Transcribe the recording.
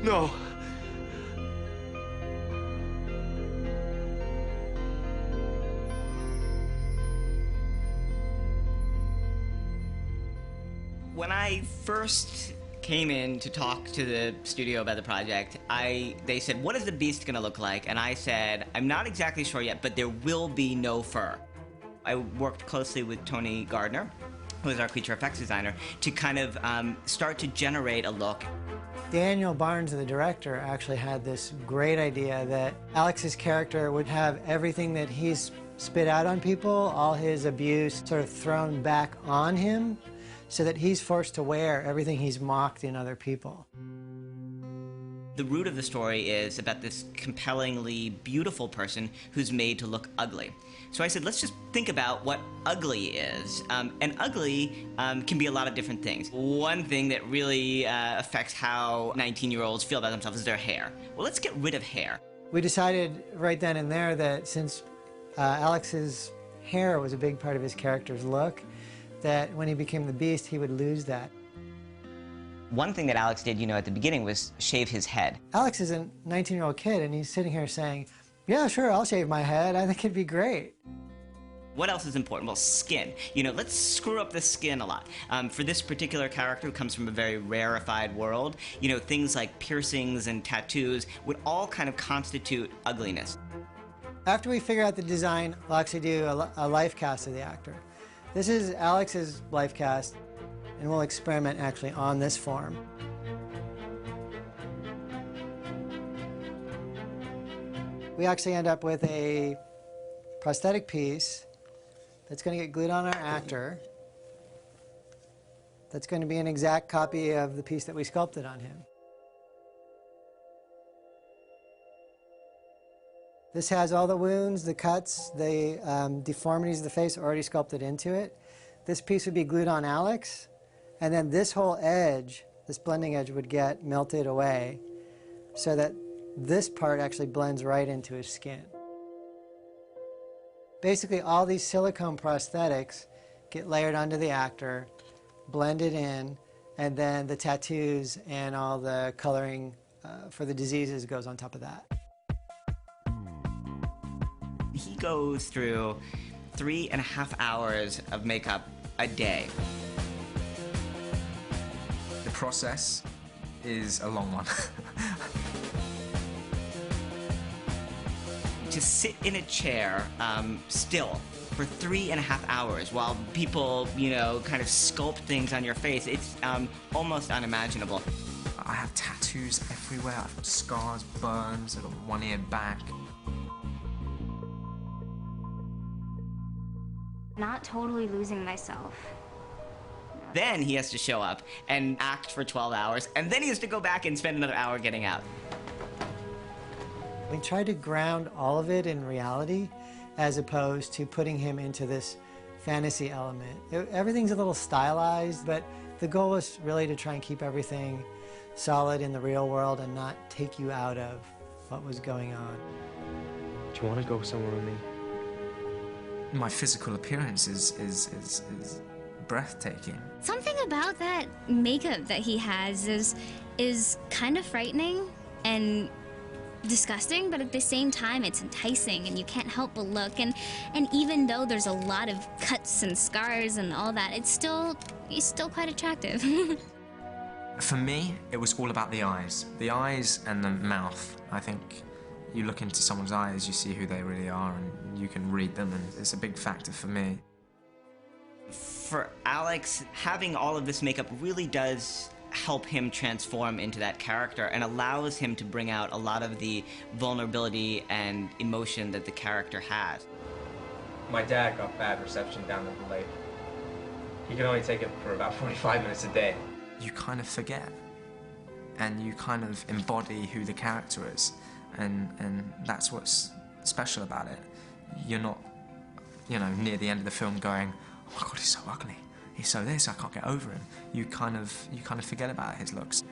No. When I first came in to talk to the studio about the project, they said, what is the beast gonna look like? And I said, I'm not exactly sure yet, but there will be no fur. I worked closely with Tony Gardner, who is our creature effects designer, to kind of start to generate a look. Daniel Barnes, the director, actually had this great idea that Alex's character would have everything that he's spit out on people, all his abuse, sort of thrown back on him, so that he's forced to wear everything he's mocked in other people. The root of the story is about this compellingly beautiful person who's made to look ugly. So I said, let's just think about what ugly is. And ugly can be a lot of different things. One thing that really affects how 19-year-olds feel about themselves is their hair. Well, let's get rid of hair. We decided right then and there that since Alex's hair was a big part of his character's look, that when he became the Beast, he would lose that. One thing that Alex did, at the beginning was shave his head. Alex is a 19-year-old kid, and he's sitting here saying, yeah, sure, I'll shave my head. I think it'd be great. What else is important? Well, skin. Let's screw up the skin a lot. For this particular character who comes from a very rarefied world, things like piercings and tattoos would all kind of constitute ugliness. After we figure out the design, we'll actually do a life cast of the actor. This is Alex's life cast, and we'll experiment actually on this form. We actually end up with a prosthetic piece that's going to get glued on our actor. That's going to be an exact copy of the piece that we sculpted on him. This has all the wounds, the cuts, the deformities of the face already sculpted into it. This piece would be glued on Alex, and then this whole edge, this blending edge, would get melted away so that this part actually blends right into his skin. Basically, all these silicone prosthetics get layered onto the actor, blended in, and then the tattoos and all the coloring for the diseases goes on top of that. He goes through 3.5 hours of makeup a day. The process is a long one. To sit in a chair still for 3.5 hours while people, kind of sculpt things on your face, it's almost unimaginable. I have tattoos everywhere. I've got scars, burns, I've got one ear back. Not totally losing myself. Then he has to show up and act for 12 hours, and then he has to go back and spend another hour getting out. We tried to ground all of it in reality as opposed to putting him into this fantasy element. Everything's a little stylized, but the goal was really to try and keep everything solid in the real world and not take you out of what was going on. Do you want to go somewhere with me? My physical appearance is breathtaking. Something about that makeup that he has is kind of frightening and disgusting, but at the same time it's enticing and you can't help but look, and even though there's a lot of cuts and scars and all that, he's still quite attractive. For me, it was all about the eyes and the mouth. I think you look into someone's eyes, you see who they really are, and you can read them, and it's a big factor for me. For Alex, having all of this makeup really does help him transform into that character and allows him to bring out a lot of the vulnerability and emotion that the character has. My dad got bad reception down at the lake. He could only take it for about 45 minutes a day. You kind of forget, and you kind of embody who the character is, and that's what's special about it. You're not, near the end of the film going, oh my God, he's so ugly. He's so this, I can't get over him. You kind of forget about his looks.